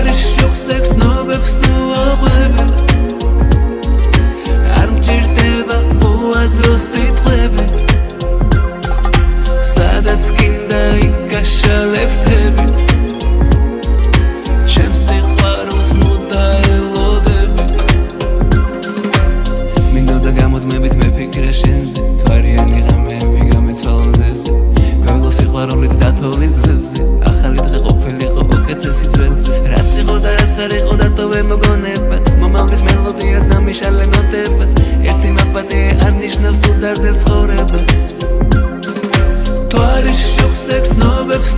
არის შოქს ექსნობებს ნუაღვები არ მჭირდება უაზრო სიტყვები სადაც გინდა იქ გაშალევთები ჩემს სიყვარულს მოდა ელოდები მინდოდა გამოდმებით მეფიქრე შენზე თვარიანი ღამეები გამეცვალა მზეზე გვევლო სიყვარულით დათოვლით ძებზე ახალი დღე ყოფილიყო უკეთესი ძველზე რაც იყო და რაც არ იყო დატოვე მოგონებად მომავლის მელოდიას დამიშალე ნოტებად ერთი მაპატია არ ნიშნავს უდარდელ ცხოვრებას თუ არის შოქს ექსნობებს